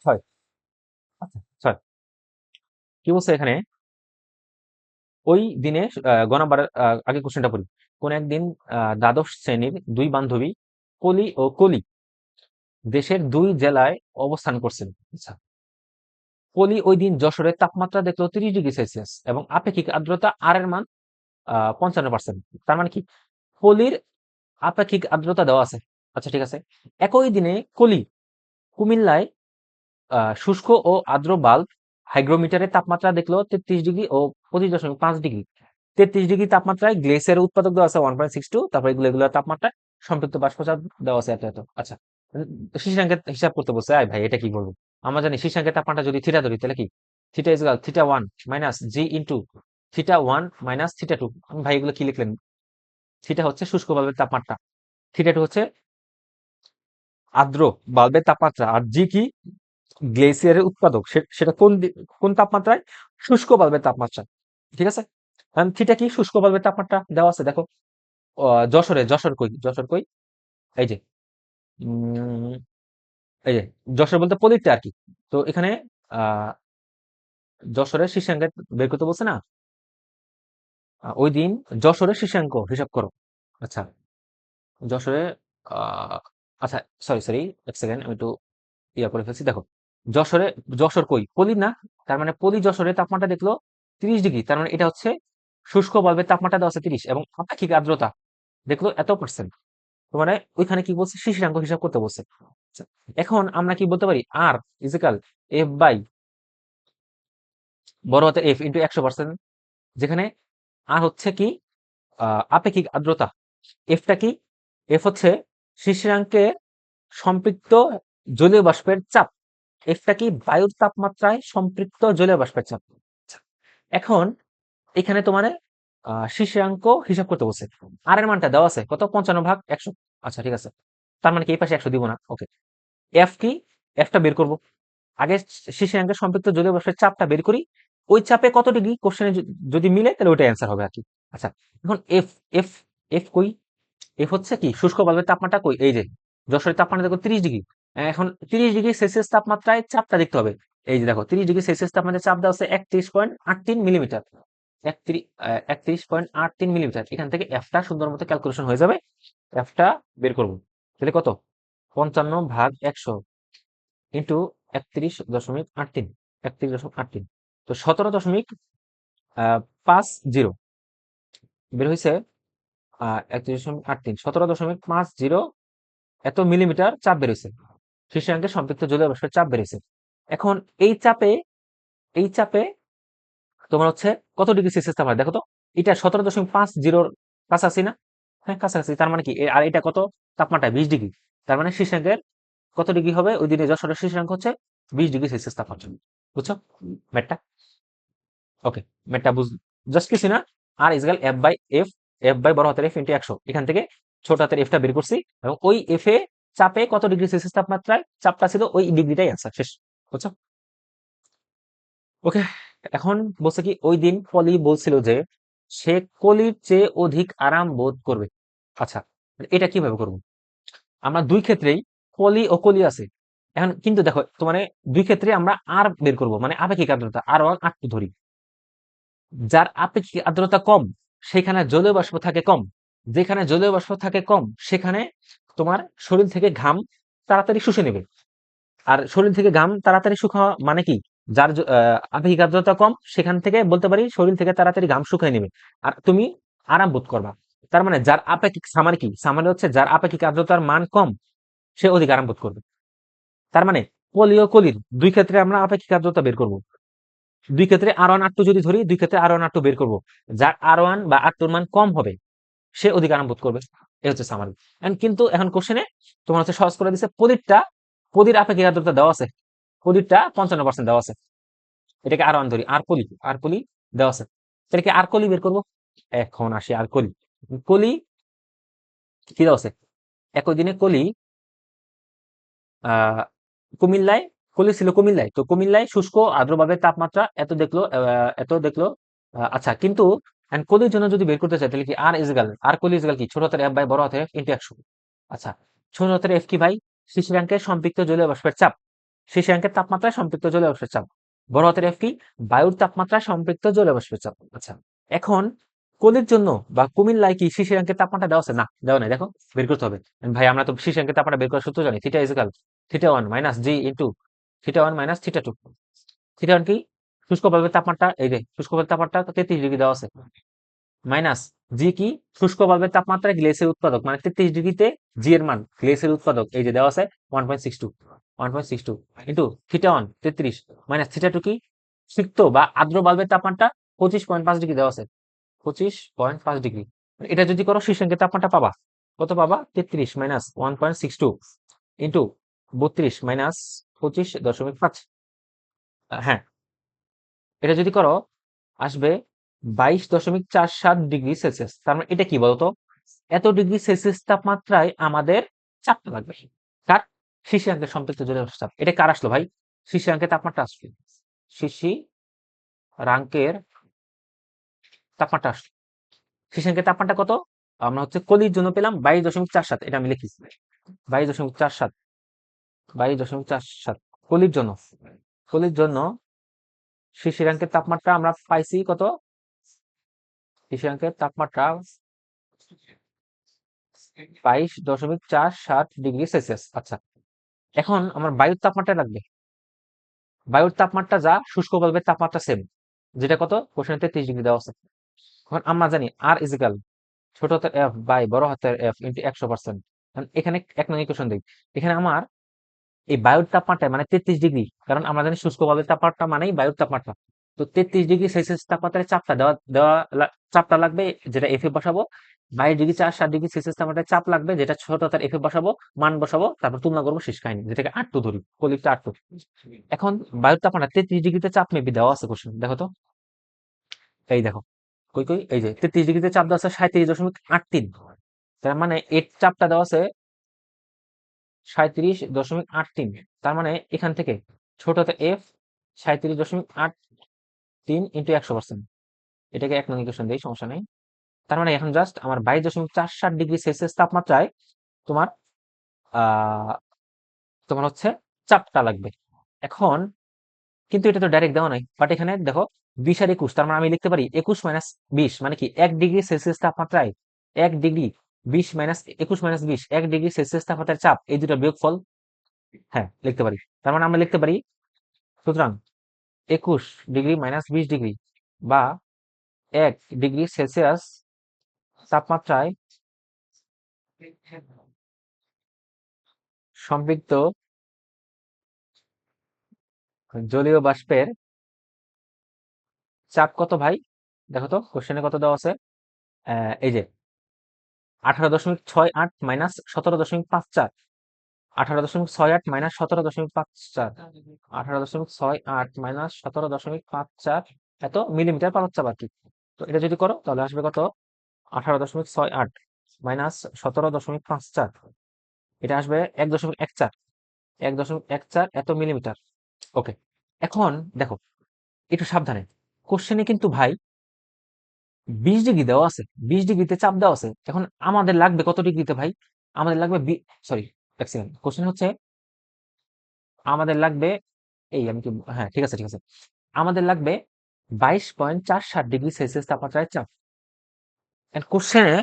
ছয়। আচ্ছা, ছয়। কি বলছে এখানে? ওই দিনে গ নাম্বারের আগে কোশ্চেনটা পড়ি। কোন একদিন দ্বাদশ শ্রেণীর দুই বান্ধবী কলি ও কলি দেশের দুই জেলায় অবস্থান করছেন। আচ্ছা, কলি ওই দিন যশোরের তাপমাত্রা দেখলো 30°C এবং আপেক্ষিক আর্দ্রতা আর এর মান 55%। তার মানে কি? কলির আপেক্ষিক আর্দ্রতা দেওয়া আছে। আচ্ছা, ঠিক আছে। একই দিনে কলি কুমিল্লায় শুষ্ক ও আর্দ্র বাল্ব হাইগ্রোমিটারের তাপমাত্রা দেখলো 33° ও 25.5°। 33° তাপমাত্রায় গ্লেসিয়ারের উৎপাদক দেওয়া আছে 1.62। তারপরে এগুলো তাপমাত্রায় সম্পৃক্ত বাষ্পচাপ দেওয়া আছে এত। আচ্ছা, শীর্ষাঙ্কের হিসাব করতে বলছে। আয় ভাই, এটা কি বলবো? আমরা জানি শীর্ষাঙ্কের তাপমাত্রা যদি থিটা ধরি তাহলে কি theta is equal theta one minus G into theta one minus theta two. ভাই, এগুলো কি লিখলেন? থিটা হচ্ছে শুষ্ক বাল্বের তাপমাত্রা, থিটা টু হচ্ছে আর্দ্র বাল্বের তাপমাত্রা, আর জি কি গ্লেসিয়ারের উৎপাদক। সেটা কোন তাপমাত্রায়? শুষ্ক বাল্বের তাপমাত্রা। ঠিক আছে। থিটা কি? শুষ্ক বাল্বের তাপমাত্রা দেওয়া আছে, দেখো। যশোর কই? এই যে, উম, এই যে যশোর বলতে পলিরটা আর কি। তো এখানে আহ যশোরের শীর্ষাঙ্ক বের করতে বলছে না। ওই দিন যশোরের শীর্ষাঙ্ক হিসাব করো। আচ্ছা, যশোরে আহ আচ্ছা, সরি সরি, এক সেকেন্ড, আমি একটু ইয়া করে ফেলছি। দেখো, যশোরে, যশোর কই? পলি না? তার মানে পলি যশোরের তাপমাত্রা দেখলো 30°। তার মানে এটা হচ্ছে শুষ্ক বাল্বের তাপমাত্রা দেওয়া আছে 30 এবং আপেক্ষিক আর্দ্রতা দেখলো এত%। তো মানে ওইখানে কি বলছে? শীর্ষাঙ্ক হিসাব করতে বলছে। আচ্ছা, এখন আমরা কি বলতে পারি? আর ইজিক্যাল এফ বাই বড় হাতের এফ ইন্টু 100%, যেখানে আর হচ্ছে কি আপেক্ষিক আর্দ্রতা। এফটা কি? এফ হচ্ছে শীর্ষাঙ্কে সম্পৃক্ত জলীয় বাষ্পের চাপ। এফটা কি? বায়ুর তাপমাত্রায় সম্পৃক্ত জলীয় বাষ্পের চাপ। আচ্ছা, এখন এখানে তোমার শীর্ষাঙ্ক হিসাব করতে বলছে। আর এর মানটা দেওয়া আছে কত? 55/100। আচ্ছা, ঠিক আছে। তার মানে কি এই পাশে 100 দিব না? ওকে। এফ কি? এফটা বের করব। আগে শীর্ষাঙ্কের সম্পৃক্ত জলীয় বাষ্পের চাপটা বের করি। ওই চাপে কত ডিগ্রি কোশ্চেনে যদি মিলে তাহলে ওইটা অ্যান্সার হবে আর কি। আচ্ছা, এখন এফ এফ এফ কই? এফ হচ্ছে কি? শুষ্ক বাল্বের তাপমাত্রা কই? এই যে যশোরের তাপমাত্রা দেখো 30°। এখন 30°C তাপমাত্রায় চাপটা দেখতে হবে। এই যে দেখো, 30°C তাপমাত্রায় চাপ দেওয়া আছে 31.83 মিলিমিটার। 31.83 মিলিমিটার। এখান থেকে এফটা সুন্দর মতো ক্যালকুলেশন হয়ে যাবে। এফটা বের করবো। তাহলে কত? 55/100 ইন্টু 31.83। 31.83, তো 17.50 বের হয়েছে। 31.83, 17.50 এত মিলিমিটার চাপ বেড়েছে। শীর্ষাঙ্কের সম্পৃক্ত জলীয় বাষ্পের চাপ বেড়েছে। এখন এই চাপে তোমার হচ্ছে কত ডিগ্রি সেলসিয়াস তাপমাত্রা দেখো তো। এটা 17.50 কাছাকাছি না? হ্যাঁ, কাছাকাছি। তার মানে কি আর এটা কত তাপমাত্রা? 20°। তার মানে শীর্ষাঙ্কের কত ডিগ্রি হবে? ওই দিনে যশোরের শীর্ষাঙ্ক হচ্ছে 20°C তাপমাত্রা। বুঝছো ম্যাটটা? ওকে, ম্যাটটা বুঝ জাস্ট কিছু না। আর ইজগাল এফ বাই বড় হাতের এফ ইন্টু 100। এখান থেকে ছোট হাতের এফটা বের করছি এবং ওই এফ এ চাপে কত ডিগ্রি সেলসিয়াস তাপমাত্রায় চাপটা ছিল, ওই ডিগ্রিটাই অ্যান্সার। শেষ। বুঝছো? ওকে। এখন বলছে কি, ওই দিন পলি বলছিল যে সে কলির চেয়ে অধিক আরাম বোধ করবে। আচ্ছা, এটা কিভাবে করবো? আমরা দুই ক্ষেত্রেই পলি ও কলি আছে। এখন কিন্তু দেখো, তো মানে দুই ক্ষেত্রে আমরা আর বের করব, মানে আপেক্ষিক আর্দ্রতা আর ওয়ান আর টু ধরি। যার আপেক্ষিক আর্দ্রতা কম সেখানে জলীয় বাষ্প থাকে কম। যেখানে জলীয় বাষ্প থাকে কম সেখানে তোমার শরীর থেকে ঘাম তাড়াতাড়ি শুষে নেবে। আর শরীর থেকে ঘাম তাড়াতাড়ি শুকানো মানে কি? যার আপেক্ষিক আর্দ্রতা কম সেখান থেকে বলতে পারি শরীর থেকে তাড়াতাড়ি ঘাম শুকিয়ে নেবে আর তুমি আরাম বোধ করবা। তার মানে যার আপেক্ষিক সামার কি? সামার হচ্ছে যার আপেক্ষিক আর্দ্রতার মান কম সে অধিক আরাম বোধ করবে। তার মানে পলি ও কলির দুই ক্ষেত্রে আমরা আপেক্ষিক আর্দ্রতা বের করব। দুই ক্ষেত্রে আর ওয়ান আর টু যদি ধরি, দুই ক্ষেত্রে আর ওয়ান আর টু বের করবো। যার আর ওয়ান বা আর টুর মান কম হবে সে অধিক আরাম বোধ করবে। এই হচ্ছে সামারি। কিন্তু এখন কোশ্চেনে তোমার হচ্ছে সহজ করে দিচ্ছে। পদির আপেক্ষিক আর্দ্রতা দেওয়া আছে। পদিরটা 55% দেওয়া আছে। এটাকে আর ওয়ান ধরি, আর পলি দেওয়া আছে। এটাকে আর কলি বের করবো। এখন আসি আর কলি। কলি কি দেওয়া আছে? একই দিনে কলি আহ কুমিল্লায়, কলি ছিল কুমিল্লায়। তো কুমিল্লায় শুষ্ক আর্দ্রভাবে তাপমাত্রা এত দেখলো। আচ্ছা, কিন্তু কলির জন্য যদি বের করতে চাই তাহলে কি আর কলি ইজগাল কি? ছোট হাতের এফ বাই বড় হাতের এফ ইন্টু 100। আচ্ছা, ছোট হাতের এফ কি ভাই? শীর্ষাঙ্কের সম্পৃক্ত জলীয় বাষ্পের চাপ। শীর্ষাঙ্কের তাপমাত্রায় সম্পৃক্ত জলীয় বাষ্পের চাপ। বড় হাতের এফ কি? বায়ুর তাপমাত্রায় সম্পৃক্ত জলীয় বাষ্পের চাপ। আচ্ছা, এখন কলির জন্য বা কুমিল্লায় কি শীর্ষাঙ্কের তাপমাত্রা দেওয়া আছে? না, দেওয়া নাই। দেখো, বের করতে হবে। ভাই আমরা তো শীর্ষাঙ্কের তাপমাত্রা বের করার সূত্র জানি, theta equal theta one minus জি into theta one minus theta two. Theta one কি? শুষ্ক বাল্বের তাপমাত্রা, এই যে শুষ্ক বাল্বের তাপমাত্রা 33 ডিগ্রি দেওয়া আছে, মাইনাস জি কি? শুষ্ক বাল্বের তাপমাত্রায় গ্লেসের উৎপাদক, মানে 33 ডিগ্রিতে জি এর মান, গ্লেসের উৎপাদক, এই যে দেওয়া আছে 1.62, 1.62 into theta one 33 minus theta two কি? সিক্ত বা আর্দ্র বাল্বের তাপমাত্রা 25.5 ডিগ্রি দেওয়া আছে, 25.5 ডিগ্রি। এটা যদি করো শীর্ষাঙ্কের তাপমাত্রা পাবা কত? পাবা 33 মাইনাস 1.62 ইন্টু 32 মাইনাস 25.5। হ্যাঁ, এটা যদি করো আসবে 22.47 ডিগ্রি সেলসিয়াস। তার মানে এটা কি বলতো? এত ডিগ্রি সেলসিয়াস তাপমাত্রায় আমাদের চাপটা লাগবে। কার? শীর্ষাঙ্কের সম্পৃক্ত জলীয় বাষ্পের চাপ। এটা কার আসলো ভাই? শীর্ষাঙ্কের তাপমাত্রা আসলো, শীর্ষাঙ্কের তাপমাত্রা আসলো। শীর্ষাঙ্কের তাপমাত্রা কত? আমরা হচ্ছে কলির জন্য পেলাম 22.47, এটা আমি লিখি 22.47, 22.47 কলির জন্য। কলির জন্য শীর্ষাঙ্কের তাপমাত্রা আমরা পাইছি কত? শীর্ষাঙ্কের তাপমাত্রা 22.47 ডিগ্রি সেলসিয়াস। আচ্ছা, এখন আমার বায়ুর তাপমাত্রা লাগবে। বায়ুর তাপমাত্রা যা, শুষ্ক বাল্বের তাপমাত্রা সেম, যেটা কত? কোশ্চেনে 33 ডিগ্রি দেওয়া আছে। এখন আমরা জানি আর ইজিক্যাল ছোট হাতের এফ বাই বড় হাতের এফ ইন্টু 100%। এখানে এক নং ইকুয়েশন দিই, এখানে আমার এই বায়ুর তাপমাত্রা মানে 33 ডিগ্রি, কারণ আমরা জানি শুষ্ক বাল্বের তাপমাত্রা মানেই বায়ুর তাপমাত্রা। তো 33 ডিগ্রি সেলসিয়াস তাপমাত্রায় চাপটা দেওয়া দেওয়া চাপটা লাগবে, যেটা এফ এ বসাবো। 22.47 ডিগ্রি সেলসিয়াস তাপমাত্রায় চাপ লাগবে, যেটা ছোট হাতের এফ এ বসাবো, মান বসাবো, তারপর তুলনা করবো, শেষ কাহিনী, যেটাকে আটটু ধরি, কলিকটা আটটু। এখন বায়ুর তাপমাত্রা 33 ডিগ্রিতে চাপ মেবি দেওয়া আছে কোশ্চেন, দেখো তো। এই দেখো, কই কই, এই যে 33 ডিগ্রিতে চাপ দেওয়া আছে 37.83। তার মানে এর চাপটা দেওয়া আছে 37.83। তার মানে এখান থেকে ছোট হাতে এফ 37.83 ইন্টু 100%, এটাকে এক নং ইকুয়েশন দেই, সমস্যা নেই। তার মানে এখন জাস্ট আমার 22.47 ডিগ্রি সেলসিয়াস তাপমাত্রায় তোমার আহ তোমার হচ্ছে চাপটা লাগবে। এখন কিন্তু এটা তো ডাইরেক্ট দেওয়া নাই, বাট এখানে দেখো 20 আর 21, তার মানে আমি লিখতে পারি 21 মাইনাস 20, মানে কি 1 ডিগ্রি সেলসিয়াস তাপমাত্রায় 1 degree 20 minus 21 minus 20, 1 degree Celsius তাপমাত্রায় চাপ, এই দুটো বিয়োগফল। হ্যাঁ, লিখতে পারি। তার মানে আমরা লিখতে পারি, সুতরাং 21 ডিগ্রি মাইনাস 20 ডিগ্রি বা 1 ডিগ্রি সেলসিয়াস তাপমাত্রায় সম্পৃক্ত জলীয় বাষ্পের চাপ কত ভাই? দেখো তো কোশ্চেনে কত দেওয়া আছে। এই যে 18.68 মাইনাস 17.54, 18.68 মাইনাস 17.54, 18.68 মাইনাস 17.54 এত মিলিমিটার পার চাপ আর কি। তো এটা যদি করো তাহলে আসবে কত? 18.68 মাইনাস 17.54, এটা আসবে 1.14, 1.14 এত মিলিমিটার। ওকে, এখন দেখো একটু সাবধানে, কোশ্চেনে কিন্তু ভাই 20 ডিগ্রি দেওয়া আছে, 20 ডিগ্রিতে চাপ দেওয়া আছে। এখন আমাদের লাগবে কত ডিগ্রিতে ভাই? আমাদের লাগবে, সরি, এক সেকেন্ড, কোশ্চেন হচ্ছে আমাদের লাগবে, এই আমি কি, হ্যাঁ ঠিক আছে ঠিক আছে, আমাদের লাগবে 22.47 ডিগ্রি সেলসিয়াস তাপমাত্রায় চাপ। কোশ্চেনে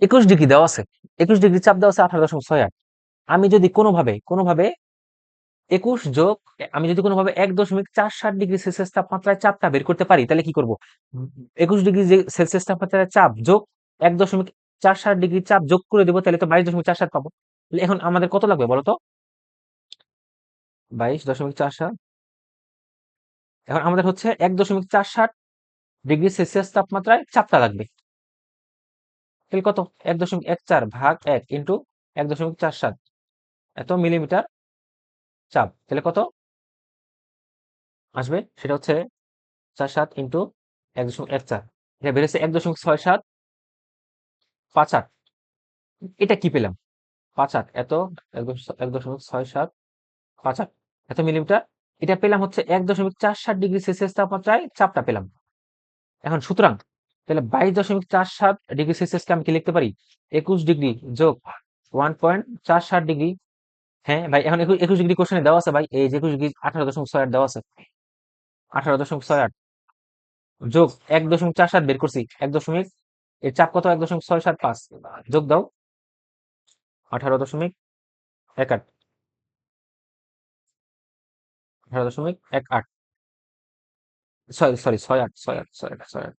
21 ডিগ্রি দেওয়া আছে, 21 ডিগ্রি চাপ দেওয়া আছে 18.68। আমি যদি কোনোভাবে কোনোভাবে 21 যোগ, আমি যদি কোনোভাবে 1.47 ডিগ্রি সেলসিয়াস তাপমাত্রায় চাপটা বের করতে পারি, তাহলে কি করব? 21 ডিগ্রি সেলসিয়াস তাপমাত্রায় চাপ যোগ 1.47 ডিগ্রি চাপ যোগ করে দেবো, তাহলে তো 22.47 পাবো। তাহলে এখন আমাদের কত লাগবে বলো তো? 22.47, এখন আমাদের হচ্ছে 1.47 ডিগ্রি সেলসিয়াস তাপমাত্রায় চাপটা লাগবে। তাহলে কত? 1.14 ভাগ 1 ইন্টু 1.47 এত মিলিমিটার চাপ, তাহলে কত আসবে? সেটা হচ্ছে 47 ইন্টু 1.14, এটা বেড়েছে 1.6758। এটা কি পেলাম? 58 এত 1.6758 এত মিলিমিটার, এটা পেলাম হচ্ছে 1.47 ডিগ্রি সেলসিয়াস তাপমাত্রায় চাপটা পেলাম। এখন সুতরাং তাহলে 22.47 ডিগ্রি সেলসিয়াসকে আমি কি লিখতে পারি? 21 ডিগ্রি যোগ 1.47 ডিগ্রি হ্যাঁ ভাই, এখন 21 ডিগ্রি কোশ্চেনে দেওয়া আছে ভাই, এই যে 21 ডিগ্রি 18.68 দেওয়া আছে, 18.68 যোগ 1.47 বের করছি, এক দশমিক, এর চাপ কত, 1.675, যোগ দাও, 18.18, 18.18, সরি সরি, 68, 68, 68, 68,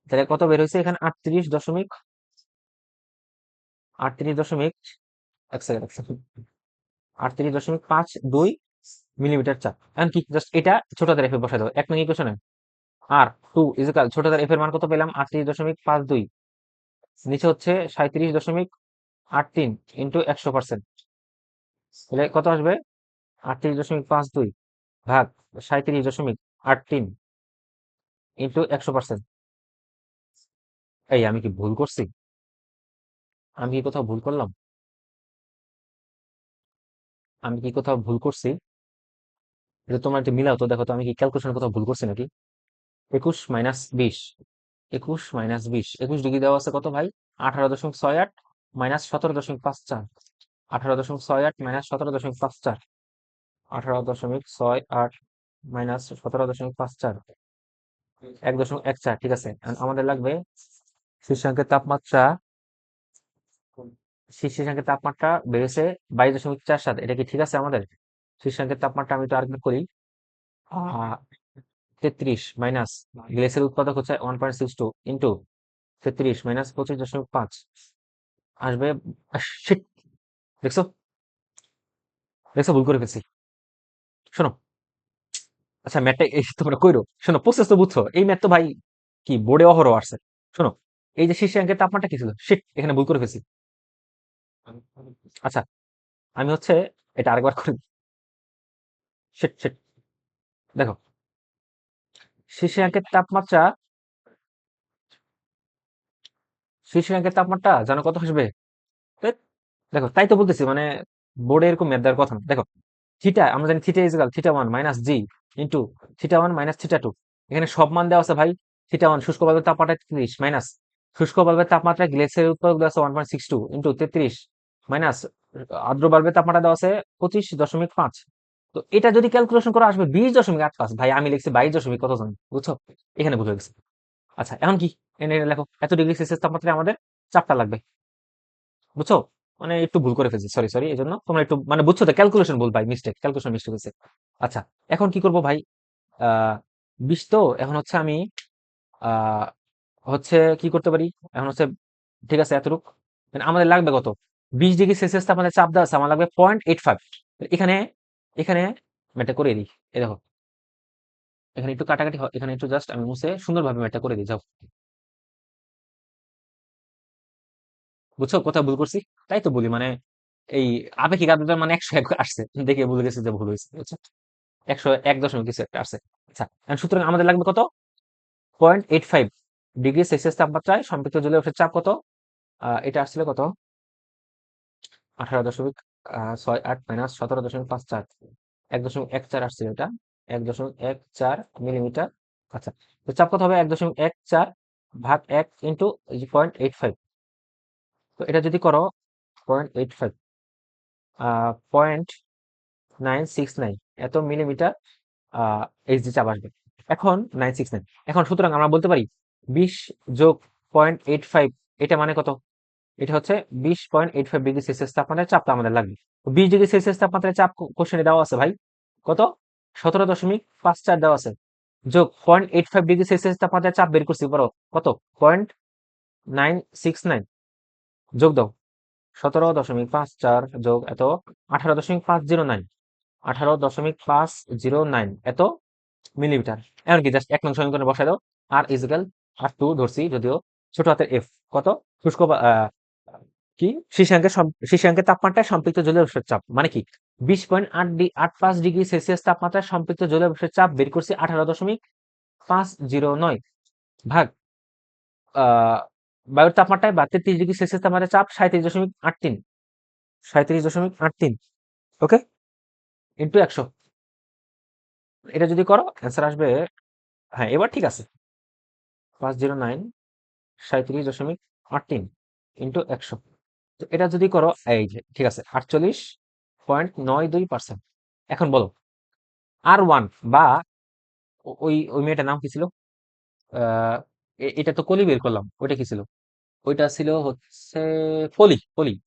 তাহলে কত বের হয়েছে এখানে, 38 দশমিক, এক সেকেন্ড, 38.52 মিলিমিটার চাপ। এখন কি জাস্ট এটা ছোট হাতের এফ এ বসাই দাও, এক নং ইকুয়েশনে আর টু ইজিক্যাল ছোট হাতের এফ এর মান কত পেলাম, 38.52, নিচে হচ্ছে 37.83 ইন্টু 100%, তাহলে কত আসবে, 38.52 ভাগ 37.83 ইন্টু 100%। এই আমি কি ভুল করছি, আমি কি কোথাও ভুল করলাম, আমি কি কোথাও ভুল করছি, এটা তোমরা একটু মিলাও তো, দেখো তো আমি কি ক্যালকুলেশন কোথাও ভুল করছি নাকি। 21 - 20, 21 - 20, 21 ডিগ্রি দেওয়া আছে কত ভাই, 18.68 মাইনাস 17.54, 18.68 মাইনাস 17.54, 18.68 মাইনাস 17.54, 1.14, ঠিক আছে। And আমাদের লাগবে শীর্ষাঙ্কের তাপমাত্রা, শীর্ষাঙ্কের তাপমাত্রা বেড়েছে 22.47, এটা কি ঠিক আছে আমাদের, শীর্ষাঙ্কের তাপমাত্রা আমি তো আরেকবার করি, 33 মাইনাস গ্লেসের উৎপাদক হচ্ছে 1.62 ইন্টু 33 মাইনাস 25.5 আসবে, শিট, দেখছো, দেখছো ভুল করে ফেলছি, শোনো, আচ্ছা ম্যাথটা এই তোমরা কইরো, শোনো প্রসেস তো বুঝছো, এই ম্যাথ তো ভাই কি বোর্ডে অহরহ আসছে, শোনো, এই যে শীর্ষাঙ্কের তাপমাত্রা কি ছিল, শিট, এখানে ভুল করে ফেলছি, আচ্ছা আমি হচ্ছে এটা আরেকবার করে, শিট শিট, দেখো শীর্ষাঙ্কের তাপমাত্রা, শীর্ষাঙ্কের তাপমাত্রা জানো কত আসবে, ধ্যাৎ, দেখো তাই তো বলতেছি, মানে বোর্ডে এরকম ম্যাথ দেওয়ার কথা না, দেখো থিটা আমরা জানি, theta is equal theta 1 minus G into theta 1 minus theta 2, এখানে সব মান দেওয়া আছে ভাই, থিটা 1 শুষ্ক বাল্বের তাপমাত্রা 33 মাইনাস শুষ্ক বাল্বের তাপমাত্রা গ্লেসের উৎপাদক দেওয়া আছে 1.62 ইন্টু 33 মাইনাস আর্দ্র বাল্বের তাপমাত্রা দেওয়া আছে 25.5, তো এটা যদি ক্যালকুলেশন করা আসবে 20.85, ভাই আমি লিখছি 22 কত জন, বুঝছো, এখানে বুঝে গেছে। আচ্ছা এখন কি, এনে লেখো এত ডিগ্রি সেলসিয়াস তাপমাত্রায় আমাদের চাপটা লাগবে, বুঝছো, মানে একটু ভুল করে ফেলছি, সরি সরি, এই জন্য তোমরা একটু মানে বুঝছো তো, ক্যালকুলেশন ভুল ভাই, মিস্টেক, ক্যালকুলেশন মিস্টেক হয়েছে। আচ্ছা এখন কি করব ভাই, আহ 20 তো, এখন হচ্ছে আমি আহ হচ্ছে কি করতে পারি, এখন হচ্ছে ঠিক আছে এতটুক, মানে আমাদের লাগবে কত, 20 ডিগ্রি সেলসিয়াস আমাদের চাপ দেওয়া আছে, আমার লাগবে 0.85, এখানে, এখানে ম্যাটটা করে দিই, এই দেখো এখানে একটু কাটাকাটি হয়, এখানে একটু জাস্ট আমি মুছে সুন্দরভাবে ম্যাটটা করে দিই, যাও, বুঝছো কোথায় ভুল করছি, তাই তো বলি মানে এই আপেক্ষিক আদ্রতার মানে 101 আসছে, দেখে ভুলে গেছি যে ভুল হয়েছে, বুঝছো, 101 কিছু একটা আসছে। আচ্ছা এখন সুতরাং আমাদের লাগবে কত, 0.85 ডিগ্রি সেলসিয়াস তাপমাত্রায় সম্পৃক্ত জলীয় বাষ্পের চাপ কত, এটা আসছিল কত, 18.68 মাইনাস 17.54, 1.14 আসছিল এটা, 1.14 মিলিমিটার, আচ্ছা তো চাপ কত হবে, 1.14 ভাগ 1 ইন্টু 0.85, তো এটা যদি করো 0.85, 0.969 এত মিলিমিটার এইচজি চাপ আসবে, এখন 969, এখন সুতরাং আমরা বলতে পারি 20 যোগ 0.85, এটা মানে কত, এটা হচ্ছে 20.85 ডিগ্রি সেলসিয়াস তাপমাত্রায় চাপটা আমাদের লাগবে, তো 20 ডিগ্রি সেলসিয়াস তাপমাত্রায় চাপ কোশ্চেনে দেওয়া আছে ভাই, কত, 17.54 দেওয়া আছে, যোগ 0.85 ডিগ্রি সেলসিয়াস তাপমাত্রায় চাপ বের করছি বড়, কত, 0.969, যোগ দাও, 17.54 যোগ এত, 18.509, 18.509 এত মিলিমিটার। এখন কি জাস্ট 1 নং সমীকরণে বসায় দাও, আর ইজিক্যাল আর টু ধরছি যদিও, ছোট হাতের এফ কত, শুষ্ক কি শীর্ষাঙ্কের তাপমাত্রায় সম্পৃক্ত জলীয় বাষ্পের চাপ মানে কি, 20.85 ডিগ্রি সেলসিয়াস তাপমাত্রায় সম্পৃক্ত জলীয় বাষ্পের চাপ বের করছি 18.509 ভাগ বায়ুর তাপমাত্রায় বা 33 ডিগ্রি সেলসিয়াস তাপমাত্রায় চাপ 37.83, ওকে, ইন্টু 100, এটা যদি করো অ্যান্সার আসবে, হ্যাঁ এবার ঠিক আছে, 509, 37.83 ইন্টু 100, তো এটা যদি করো এই যে ঠিক আছে 48 0.92%। এখন বলো R1 বা ওই ওই মেয়েটার নাম কি ছিল? আহ এটা তো কলি বের করলাম, ওইটা কি ছিল? ওইটা ছিল হচ্ছে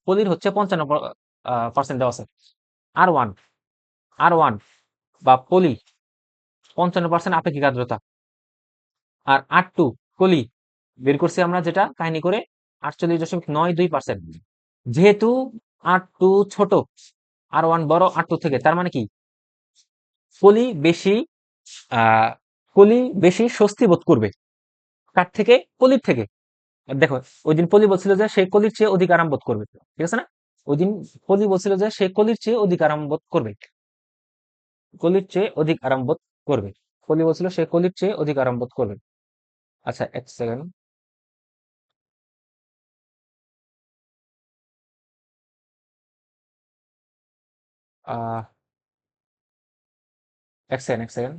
পলির হচ্ছে 55% দেওয়া আছে। R1, R1 বা পলি 55% আপেক্ষিক আর্দ্রতা। আর R2 কলি বের করছি আমরা যেটা কাহিনী করে 48.92%। যেহেতু R2 ছোট, R1 বড় R2 থেকে, তার মানে কি কলি বেশি আহ কলি বেশি স্বস্তি বোধ করবে কার থেকে? কলির থেকে। আর দেখো, ওই দিন পলি বলছিল যে সে কলির চেয়ে অধিক আরাম বোধ করবে, ঠিক আছে না? ওই দিন পলি বলছিল যে সে কলির চেয়ে অধিক আরাম বোধ করবে, কলির চেয়ে অধিক আরাম বোধ করবে। পলি বলছিল সে কলির চেয়ে অধিক আরাম বোধ করবে। আচ্ছা, এক সেকেন্ড। আহ এক সেকেন্ড, এক সেকেন্ড।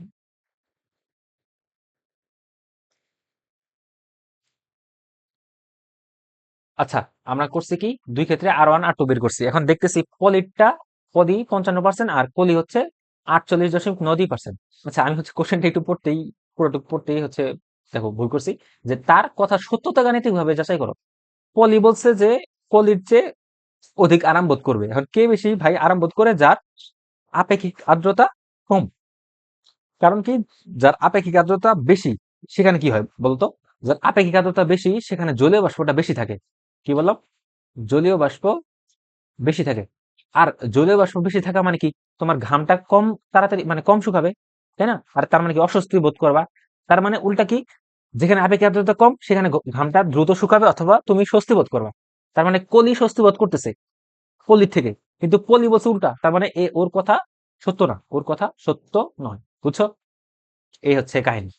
আচ্ছা, আমরা করছি কি দুই ক্ষেত্রে R1 R2 বের করছি। এখন দেখতেছি পলিটা, পলি 55% আর কলি হচ্ছে 48.9%। আচ্ছা, আমি হচ্ছে কোশ্চেনটা একটু পড়তেই, পুরোটুকু পড়তেই হচ্ছে দেখো ভুল করছি। যে তার কথা সত্যতা গাণিতিক ভাবে যাচাই করো। পলি বলছে যে কলির চেয়ে অধিক আরাম বোধ করবে। এখন কে বেশি ভাই আরাম বোধ করে? যার আপেক্ষিক আর্দ্রতা কম। কারণ কি, যার আপেক্ষিক আর্দ্রতা বেশি সেখানে কি হয় বলতো? যার আপেক্ষিক আর্দ্রতা বেশি সেখানে জলীয় বাষ্পটা বেশি থাকে। কি বললাম? জলীয় বাষ্প বেশি থাকে। আর জলীয় বাষ্প বেশি থাকা মানে কি? তোমার ঘামটা কম তাড়াতাড়ি, মানে কম শুকাবে, তাই না? আর তার মানে কি অস্বস্তি বোধ করবা। তার মানে উল্টা কি, যেখানে আপেক্ষিক আর্দ্রতা কম সেখানে ঘামটা দ্রুত শুকাবে অথবা তুমি স্বস্তি বোধ করবা। তার মানে কলি স্বস্তি বোধ করতেছে পলির থেকে, কিন্তু পলি বলছে উল্টা। তার মানে ওর কথা সত্য না, ওর কথা সত্য নয়। বুঝছো? এই হচ্ছে কাহিনী।